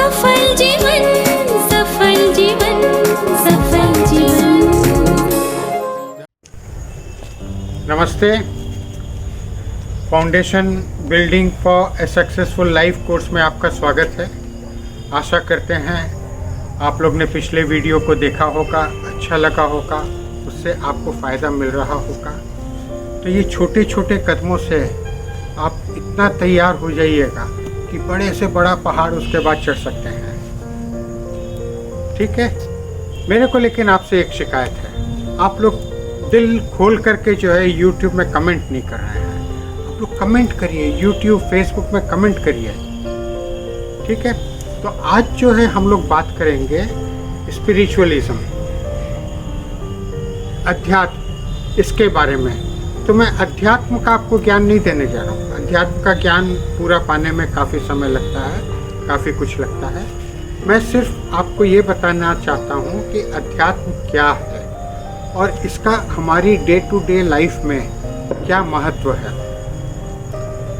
सफल जीवन, सफल जीवन, सफल जीवन। नमस्ते। Foundation building for a successful life course में आपका स्वागत है। आशा करते हैं आप लोग ने पिछले वीडियो को देखा होगा, अच्छा लगा होगा, उससे आपको फ़ायदा मिल रहा होगा। तो ये छोटे छोटे कदमों से आप इतना तैयार हो जाइएगा कि बड़े से बड़ा पहाड़ उसके बाद चढ़ सकते हैं। ठीक है। मेरे को लेकिन आपसे एक शिकायत है, आप लोग दिल खोल करके जो है YouTube में कमेंट नहीं कर रहे हैं। आप लोग कमेंट करिए, YouTube फेसबुक में कमेंट करिए। ठीक है। तो आज जो है हम लोग बात करेंगे स्पिरिचुअलिज्म, अध्यात्म, इसके बारे में। तो मैं अध्यात्म का आपको ज्ञान नहीं देने जा रहा हूँ। अध्यात्म का ज्ञान पूरा पाने में काफ़ी समय लगता है, काफ़ी कुछ लगता है। मैं सिर्फ आपको ये बताना चाहता हूँ कि अध्यात्म क्या है और इसका हमारी डे टू डे लाइफ में क्या महत्व है।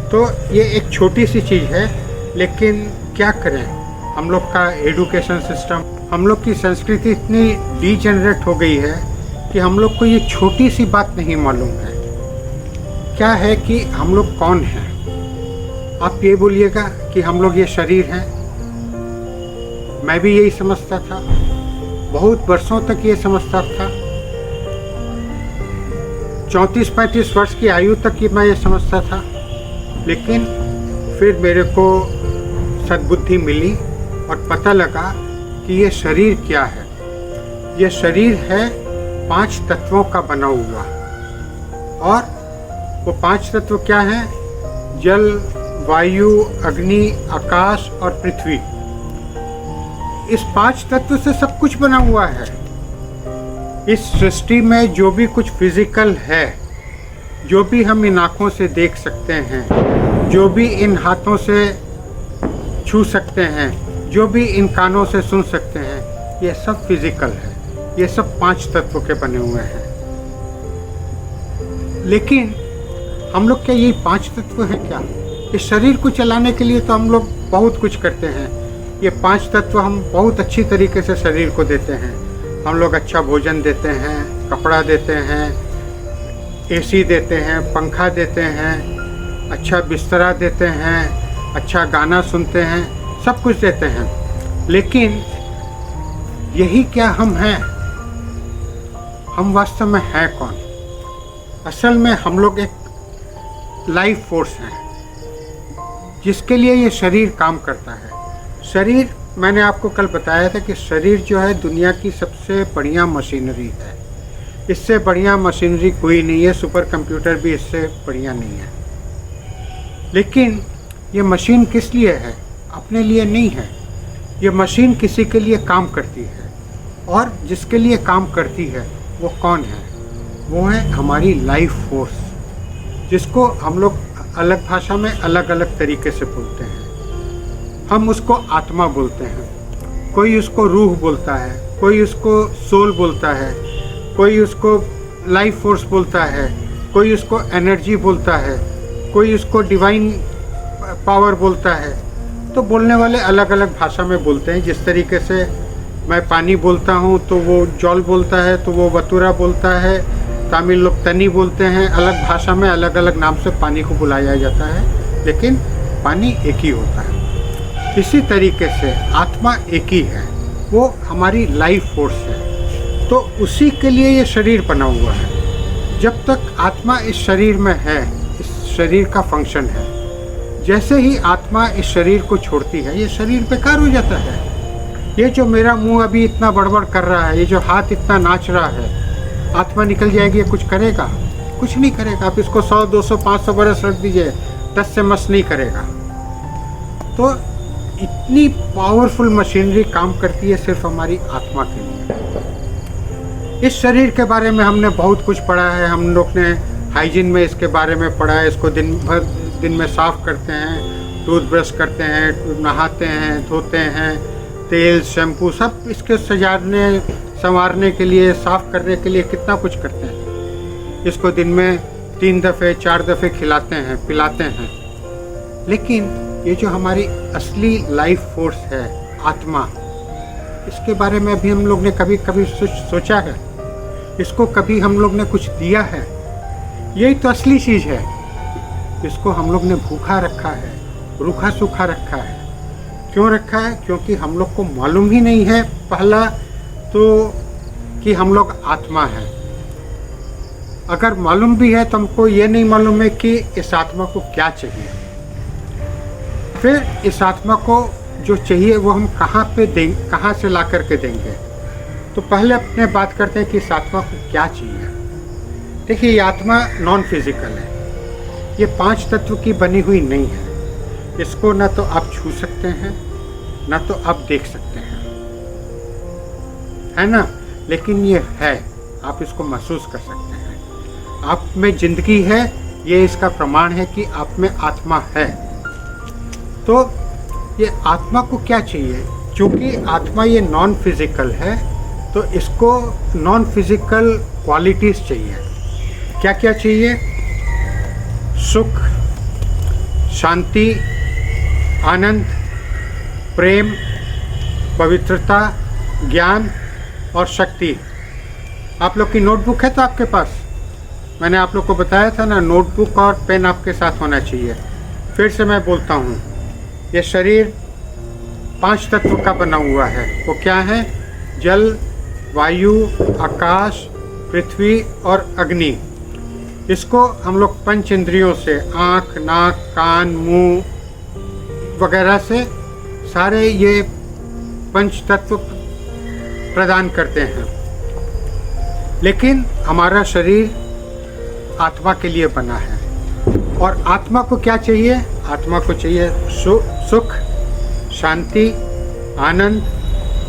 तो ये एक छोटी सी चीज़ है, लेकिन क्या करें, हम लोग का एजुकेशन सिस्टम, हम लोग की संस्कृति इतनी डीजेनरेट हो गई है कि हम लोग को ये छोटी सी बात नहीं मालूम है। क्या है कि हम लोग कौन हैं। आप ये बोलिएगा कि हम लोग ये शरीर हैं। मैं भी यही समझता था, बहुत वर्षों तक ये समझता था। 34-35 वर्ष की आयु तक ये मैं ये समझता था। लेकिन फिर मेरे को सद्बुद्धि मिली और पता लगा कि ये शरीर क्या है। ये शरीर है 5 तत्वों का बना हुआ। और वो 5 तत्व क्या हैं? जल, वायु, अग्नि, आकाश और पृथ्वी। इस 5 तत्व से सब कुछ बना हुआ है। इस सृष्टि में जो भी कुछ फिजिकल है, जो भी हम इन आँखों से देख सकते हैं, जो भी इन हाथों से छू सकते हैं, जो भी इन कानों से सुन सकते हैं, ये सब फिजिकल है। ये सब 5 तत्वों के बने हुए हैं। लेकिन हम लोग क्या यही 5 तत्व हैं क्या? इस शरीर को चलाने के लिए तो हम लोग बहुत कुछ करते हैं। ये 5 तत्व हम बहुत अच्छी तरीके से शरीर को देते हैं। हम लोग अच्छा भोजन देते हैं, कपड़ा देते हैं, एसी देते हैं, पंखा देते हैं, अच्छा बिस्तरा देते हैं, अच्छा गाना सुनते हैं, सब कुछ देते हैं। लेकिन यही क्या हम हैं? हम वास्तव में हैं कौन? असल में हम लोग एक लाइफ फोर्स हैं, जिसके लिए ये शरीर काम करता है। शरीर, मैंने आपको कल बताया था कि शरीर जो है दुनिया की सबसे बढ़िया मशीनरी है। इससे बढ़िया मशीनरी कोई नहीं है। सुपर कंप्यूटर भी इससे बढ़िया नहीं है। लेकिन ये मशीन किस लिए है? अपने लिए नहीं है। ये मशीन किसी के लिए काम करती है, और जिसके लिए काम करती है वो कौन है? वो है हमारी लाइफ फोर्स, जिसको हम लोग अलग भाषा में अलग अलग तरीके से बोलते हैं। हम उसको आत्मा बोलते हैं, कोई उसको रूह बोलता है, कोई उसको सोल बोलता है, कोई उसको लाइफ फोर्स बोलता है, कोई उसको एनर्जी बोलता है, कोई उसको डिवाइन पावर बोलता है। तो बोलने वाले अलग अलग भाषा में बोलते हैं। जिस तरीके से मैं पानी बोलता हूँ तो वो जल बोलता है, तो वो वतुरा बोलता है। तमिल लोग तनी बोलते हैं। अलग भाषा में अलग अलग नाम से पानी को बुलाया जाता है, लेकिन पानी एक ही होता है। इसी तरीके से आत्मा एक ही है, वो हमारी लाइफ फोर्स है। तो उसी के लिए ये शरीर बना हुआ है। जब तक आत्मा इस शरीर में है, इस शरीर का फंक्शन है। जैसे ही आत्मा इस शरीर को छोड़ती है, ये शरीर बेकार हो जाता है। ये जो मेरा मुंह अभी इतना बड़बड़ कर रहा है, ये जो हाथ इतना नाच रहा है, आत्मा निकल जाएगी, ये कुछ करेगा? कुछ नहीं करेगा। आप इसको 100, 200, 500 बरस रख दीजिए, 10 से मस नहीं करेगा। तो इतनी पावरफुल मशीनरी काम करती है सिर्फ हमारी आत्मा के लिए। इस शरीर के बारे में हमने बहुत कुछ पढ़ा है। हम लोग ने हाइजीन में इसके बारे में पढ़ा है। इसको दिन में साफ़ करते हैं, टूथब्रश करते हैं, नहाते हैं, धोते हैं, तेल, शैम्पू, सब इसके सजाने संवारने के लिए, साफ़ करने के लिए कितना कुछ करते हैं। इसको दिन में 3 दफ़े 4 दफ़े खिलाते हैं, पिलाते हैं। लेकिन ये जो हमारी असली लाइफ फोर्स है, आत्मा, इसके बारे में भी हम लोग ने कभी कभी सोचा है? इसको कभी हम लोग ने कुछ दिया है? यही तो असली चीज़ है। इसको हम लोग ने भूखा रखा है, रूखा सूखा रखा है। क्यों रखा है? क्योंकि हम लोग को मालूम ही नहीं है पहला तो कि हम लोग आत्मा है। अगर मालूम भी है तो हमको ये नहीं मालूम है कि इस आत्मा को क्या चाहिए। फिर इस आत्मा को जो चाहिए वो हम कहाँ पे देंगे, कहाँ से ला करके देंगे। तो पहले अपने बात करते हैं कि इस आत्मा को क्या चाहिए। देखिए, ये आत्मा नॉन फिजिकल है, ये 5 तत्व की बनी हुई नहीं है। इसको ना तो आप छू सकते हैं, ना तो आप देख सकते हैं, है ना? लेकिन ये है, आप इसको महसूस कर सकते हैं। आप में जिंदगी है, ये इसका प्रमाण है कि आप में आत्मा है। तो ये आत्मा को क्या चाहिए? क्योंकि आत्मा ये नॉन फिजिकल है, तो इसको नॉन फिजिकल क्वालिटीज़ चाहिए। क्या क्या चाहिए? सुख, शांति, आनंद, प्रेम, पवित्रता, ज्ञान और शक्ति। आप लोग की नोटबुक है तो आपके पास? मैंने आप लोग को बताया था ना, नोटबुक और पेन आपके साथ होना चाहिए। फिर से मैं बोलता हूँ, ये शरीर 5 तत्व का बना हुआ है। वो क्या है? जल, वायु, आकाश, पृथ्वी और अग्नि। इसको हम लोग पंच इंद्रियों से, आँख, नाक, कान, मुंह वगैरह से सारे ये पंच तत्व प्रदान करते हैं। लेकिन हमारा शरीर आत्मा के लिए बना है। और आत्मा को क्या चाहिए? आत्मा को चाहिए सुख, शांति, आनंद,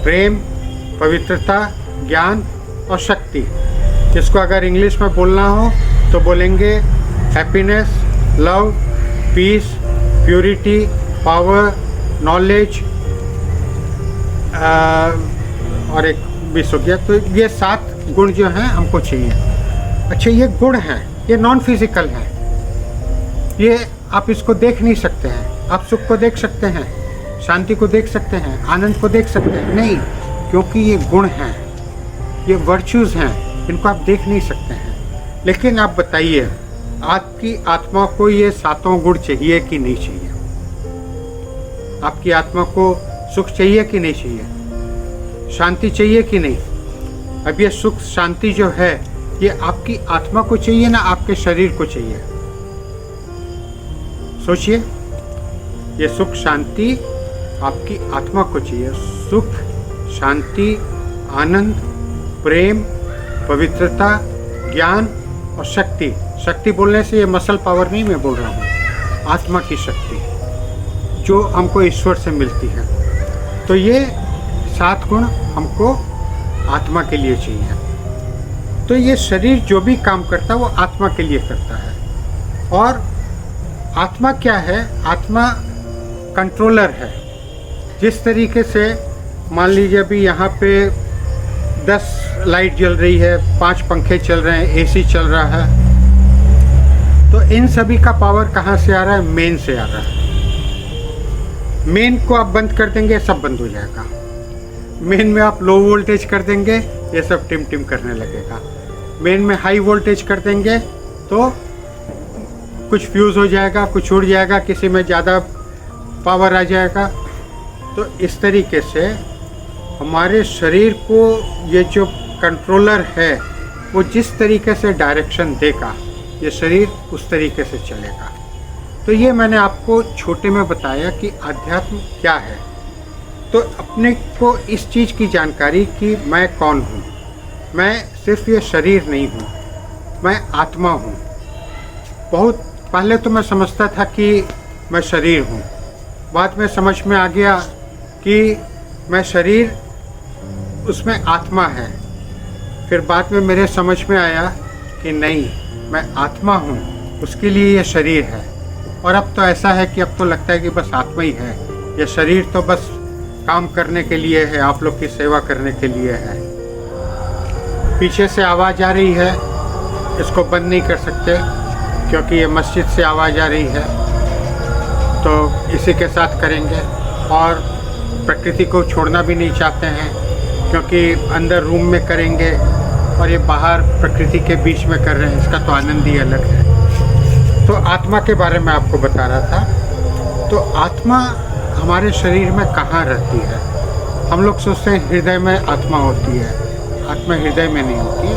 प्रेम, पवित्रता, ज्ञान और शक्ति। इसको अगर इंग्लिश में बोलना हो तो बोलेंगे happiness, love, peace, purity, power, knowledge और एक मिस हो गया। तो ये 7 गुण जो हैं हमको चाहिए। अच्छा, ये गुण हैं, ये नॉन फिजिकल हैं। ये आप इसको देख नहीं सकते हैं। आप सुख को देख सकते हैं, शांति को देख सकते हैं, आनंद को देख सकते हैं? नहीं, क्योंकि ये गुण हैं, ये वर्च्यूज़ हैं, इनको आप देख नहीं सकते हैं। लेकिन आप बताइए, आपकी आत्मा को ये 7 गुण चाहिए कि नहीं चाहिए? आपकी आत्मा को सुख चाहिए कि नहीं चाहिए? शांति चाहिए कि नहीं? अब ये सुख शांति जो है, ये आपकी आत्मा को चाहिए ना आपके शरीर को चाहिए? सोचिए, ये सुख शांति आपकी आत्मा को चाहिए। सुख, शांति, आनंद, प्रेम, पवित्रता, ज्ञान और शक्ति। शक्ति बोलने से ये मसल पावर नहीं मैं बोल रहा हूँ, आत्मा की शक्ति जो हमको ईश्वर से मिलती है। तो ये 7 गुण हमको आत्मा के लिए चाहिए। तो ये शरीर जो भी काम करता है वो आत्मा के लिए करता है। और आत्मा क्या है? आत्मा कंट्रोलर है। जिस तरीके से मान लीजिए अभी यहाँ पे 10 लाइट जल रही है, 5 पंखे चल रहे हैं, एसी चल रहा है, तो इन सभी का पावर कहाँ से आ रहा है? मेन से आ रहा है। मेन को आप बंद कर देंगे, सब बंद हो जाएगा। मेन में आप लो वोल्टेज कर देंगे, ये सब टिम टिम करने लगेगा। मेन में हाई वोल्टेज कर देंगे तो कुछ फ्यूज़ हो जाएगा, कुछ उड़ जाएगा, किसी में ज़्यादा पावर आ जाएगा। तो इस तरीके से हमारे शरीर को ये जो कंट्रोलर है वो जिस तरीके से डायरेक्शन देगा, ये शरीर उस तरीके से चलेगा। तो ये मैंने आपको छोटे में बताया कि अध्यात्म क्या है। तो अपने को इस चीज़ की जानकारी कि मैं कौन हूँ। मैं सिर्फ ये शरीर नहीं हूँ, मैं आत्मा हूँ। बहुत पहले तो मैं समझता था कि मैं शरीर हूँ, बाद में समझ में आ गया कि मैं शरीर, उसमें आत्मा है। फिर बाद में मेरे समझ में आया कि नहीं, मैं आत्मा हूँ, उसके लिए ये शरीर है। और अब तो ऐसा है कि अब तो लगता है कि बस आत्मा ही है, ये शरीर तो बस काम करने के लिए है, आप लोग की सेवा करने के लिए है। पीछे से आवाज़ आ रही है, इसको बंद नहीं कर सकते क्योंकि ये मस्जिद से आवाज़ आ रही है, तो इसी के साथ करेंगे। और प्रकृति को छोड़ना भी नहीं चाहते हैं, क्योंकि अंदर रूम में करेंगे और ये बाहर प्रकृति के बीच में कर रहे हैं, इसका तो आनंद ही अलग है। तो आत्मा के बारे में आपको बता रहा था। तो आत्मा हमारे शरीर में कहाँ रहती है? हम लोग सोचते हैं हृदय में आत्मा होती है। आत्मा हृदय में नहीं होती है,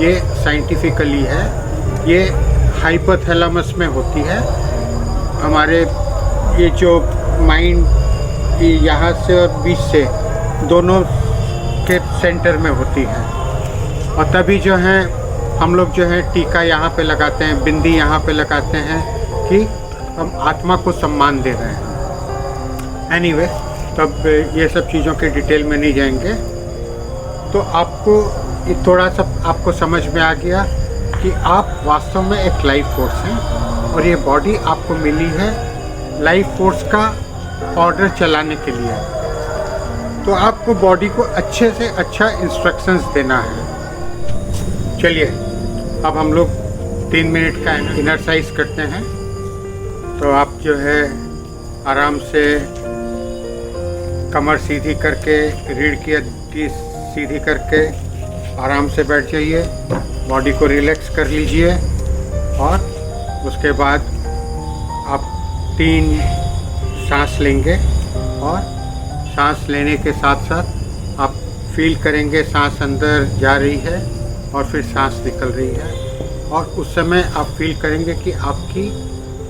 ये साइंटिफिकली है। ये हाइपोथैलेमस में होती है। हमारे ये जो माइंड यहाँ से और बीच से दोनों के सेंटर में होती है। और तभी जो है हम लोग जो है टीका यहाँ पे लगाते हैं, बिंदी यहाँ पे लगाते हैं कि हम आत्मा को सम्मान दे रहे हैं। एनीवे, तब ये सब चीज़ों के डिटेल में नहीं जाएंगे। तो आपको ये थोड़ा सा आपको समझ में आ गया कि आप वास्तव में एक लाइफ फोर्स हैं और ये बॉडी आपको मिली है लाइफ फोर्स का ऑर्डर चलाने के लिए। तो आपको बॉडी को अच्छे से अच्छा इंस्ट्रक्शंस देना है। चलिए अब हम लोग 3 मिनट का एक्सरसाइज करते हैं। तो आप जो है आराम से कमर सीधी करके, रीढ़ की हड्डी सीधी करके आराम से बैठ जाइए, बॉडी को रिलैक्स कर लीजिए और उसके बाद आप 3 सांस लेंगे और सांस लेने के साथ साथ आप फील करेंगे सांस अंदर जा रही है और फिर सांस निकल रही है। और उस समय आप फील करेंगे कि आपकी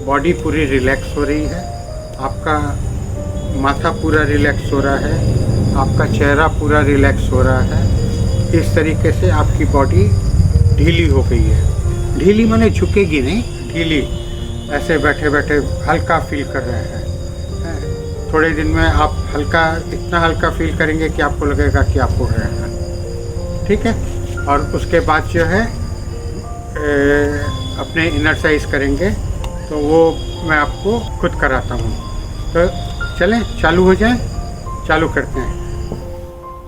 बॉडी पूरी रिलैक्स हो रही है, आपका माथा पूरा रिलैक्स हो रहा है, आपका चेहरा पूरा रिलैक्स हो रहा है। इस तरीके से आपकी बॉडी ढीली हो गई है। ढीली माने झुकेगी नहीं, ढीली, ऐसे बैठे बैठे हल्का फील कर रहे हैं। थोड़े दिन में आप हल्का, इतना हल्का फील करेंगे कि आपको लगेगा कि आप उड़ रहे हैं। ठीक है। और उसके बाद जो है अपने एक्सरसाइज करेंगे, तो वो मैं आपको खुद कराता हूँ। तो चलें, चालू हो जाएं। चालू करते हैं।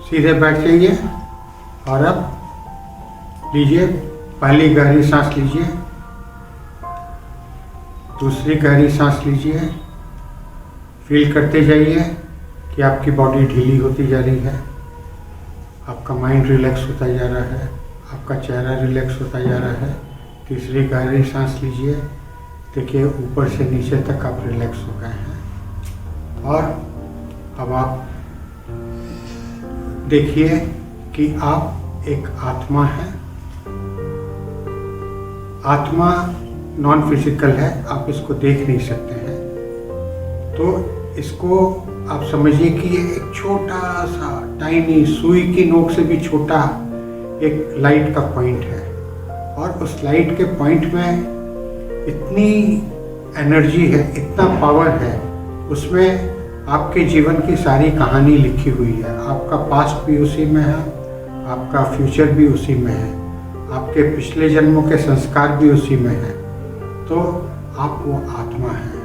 सीधे बैठ जाइए और अब लीजिए, पहली गहरी सांस लीजिए, दूसरी गहरी सांस लीजिए। फील करते जाइए कि आपकी बॉडी ढीली होती जा रही है, आपका माइंड रिलैक्स होता जा रहा है, आपका चेहरा रिलैक्स होता जा रहा है। तीसरी गहरी सांस लीजिए, देखिए ऊपर से नीचे तक आप रिलैक्स हो गए हैं। और अब आप देखिए कि आप एक आत्मा हैं। आत्मा नॉन फिजिकल है, आप इसको देख नहीं सकते हैं। तो इसको आप समझिए कि ये एक छोटा सा टाइनी, सुई की नोक से भी छोटा एक लाइट का पॉइंट है। और उस लाइट के पॉइंट में इतनी एनर्जी है, इतना पावर है, उसमें आपके जीवन की सारी कहानी लिखी हुई है। आपका पास्ट भी उसी में है, आपका फ्यूचर भी उसी में है, आपके पिछले जन्मों के संस्कार भी उसी में है। तो आप वो आत्मा हैं,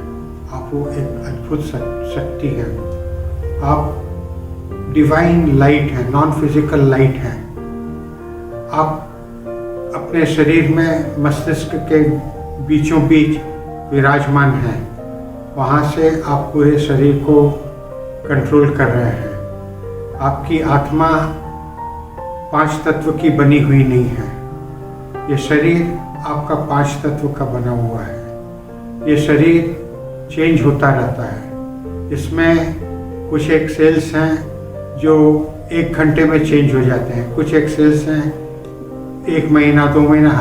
आप वो एक अद्भुत शक्ति है, आप डिवाइन लाइट हैं, नॉन फिजिकल लाइट हैं। आप अपने शरीर में मस्तिष्क के बीचों बीच विराजमान हैं, वहाँ से आप पूरे शरीर को कंट्रोल कर रहे हैं। आपकी आत्मा 5 तत्व की बनी हुई नहीं है। ये शरीर आपका 5 तत्व का बना हुआ है। ये शरीर चेंज होता रहता है। इसमें कुछ एक सेल्स हैं जो 1 घंटे में चेंज हो जाते हैं, कुछ एक सेल्स हैं 1 महीना 2 महीना,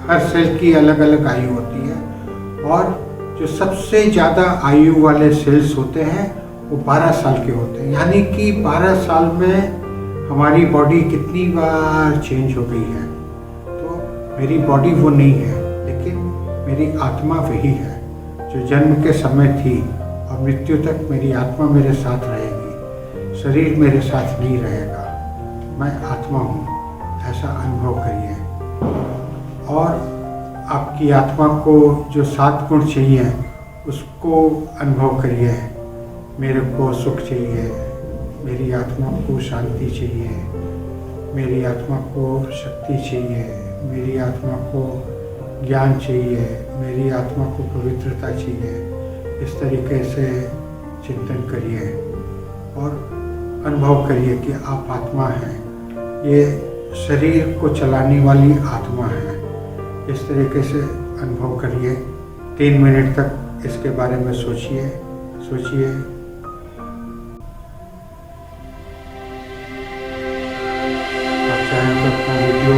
हर सेल की अलग अलग आयु होती है। और जो सबसे ज़्यादा आयु वाले सेल्स होते हैं वो 12 साल के होते हैं। यानी कि 12 साल में हमारी बॉडी कितनी बार चेंज हो गई है। तो मेरी बॉडी वो नहीं है, लेकिन मेरी आत्मा वही है जो जन्म के समय थी और मृत्यु तक मेरी आत्मा मेरे साथ रहेगी। शरीर मेरे साथ नहीं रहेगा, मैं आत्मा हूँ, ऐसा अनुभव करिए। और आपकी आत्मा को जो 7 गुण चाहिए उसको अनुभव करिए। मेरे को सुख चाहिए, मेरी आत्मा को शांति चाहिए, मेरी आत्मा को शक्ति चाहिए, मेरी आत्मा को ज्ञान चाहिए, मेरी आत्मा को पवित्रता चाहिए। इस तरीके से चिंतन करिए और अनुभव करिए कि आप आत्मा हैं, ये शरीर को चलाने वाली आत्मा है। इस तरीके से अनुभव करिए। 3 मिनट तक इसके बारे में सोचिए। आप चाहें तो अपना वीडियो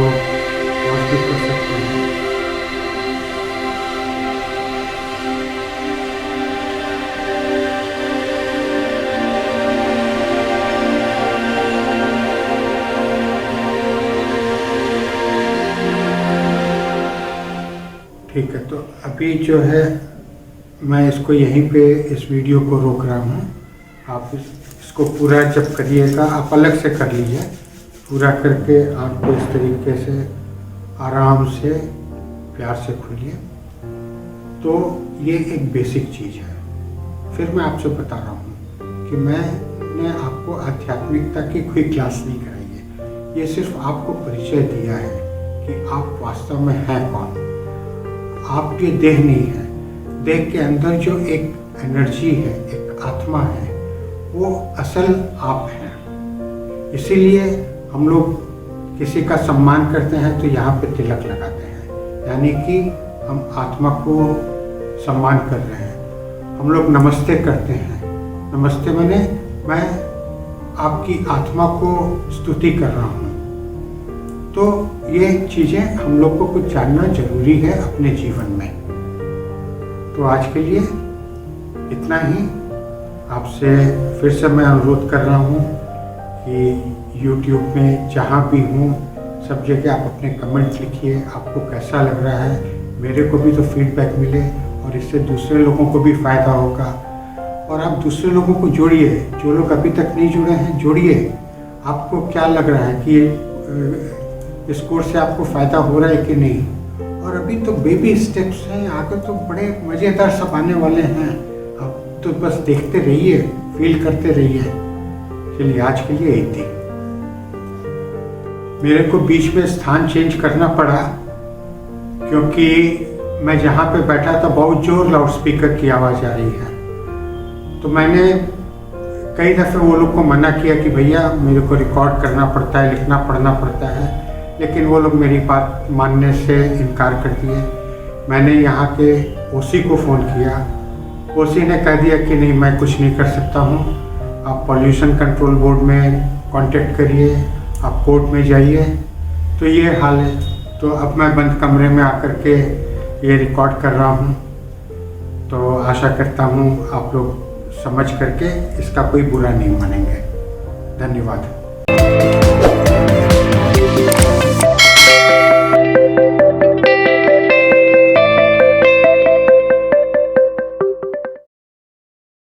पॉज भी कर सकते हैं। ठीक है, तो अभी जो है मैं इसको यहीं पे इस वीडियो को रोक रहा हूँ। आप इसको पूरा जब करिएगा, आप अलग से कर लीजिए। पूरा करके आपको इस तरीके से आराम से प्यार से खोलिए। तो ये एक बेसिक चीज़ है। फिर मैं आपसे बता रहा हूँ कि मैंने आपको आध्यात्मिकता की कोई क्लास नहीं कराई है। ये सिर्फ आपको परिचय दिया है कि आप वास्तव में हैं कौन। आप ये देह नहीं है। देह के अंदर जो एक एनर्जी है, एक आत्मा है, वो असल आप हैं। इसीलिए हम लोग किसी का सम्मान करते हैं तो यहाँ पे तिलक लगाते हैं, यानी कि हम आत्मा को सम्मान कर रहे हैं। हम लोग नमस्ते करते हैं। नमस्ते माने मैं आपकी आत्मा को स्तुति कर रहा हूँ। तो ये चीज़ें हम लोग को कुछ जानना जरूरी है अपने जीवन में। तो आज के लिए इतना ही। आपसे फिर से मैं अनुरोध कर रहा हूँ कि YouTube में जहाँ भी हूँ सब जगह आप अपने कमेंट लिखिए। आपको कैसा लग रहा है, मेरे को भी तो फीडबैक मिले और इससे दूसरे लोगों को भी फ़ायदा होगा। और आप दूसरे लोगों को जोड़िए, जो लोग अभी तक नहीं जुड़े हैं जोड़िए। आपको क्या लग रहा है कि इस कोर्स से आपको फ़ायदा हो रहा है कि नहीं। और अभी तो बेबी स्टेप्स हैं, आगे तो बड़े मज़ेदार सब आने वाले हैं। आप तो बस देखते रहिए, फील करते रहिए। चलिए आज के लिए इतनी। मेरे को बीच में स्थान चेंज करना पड़ा क्योंकि मैं जहाँ पे बैठा था बहुत जोर लाउड स्पीकर की आवाज़ आ रही है। तो मैंने कई दफ़े वो लोग को मना किया कि भैया मेरे को रिकॉर्ड करना पड़ता है, लिखना पढ़ना पड़ता है, लेकिन वो लोग मेरी बात मानने से इनकार कर दिए। मैंने यहाँ के ओसी को फ़ोन किया। ओसी ने कह दिया कि नहीं, मैं कुछ नहीं कर सकता हूँ। आप पॉल्यूशन कंट्रोल बोर्ड में कांटेक्ट करिए, आप कोर्ट में जाइए। तो ये हाल है। तो अब मैं बंद कमरे में आकर के ये रिकॉर्ड कर रहा हूँ। तो आशा करता हूँ आप लोग समझ करके इसका कोई बुरा नहीं मानेंगे। धन्यवाद।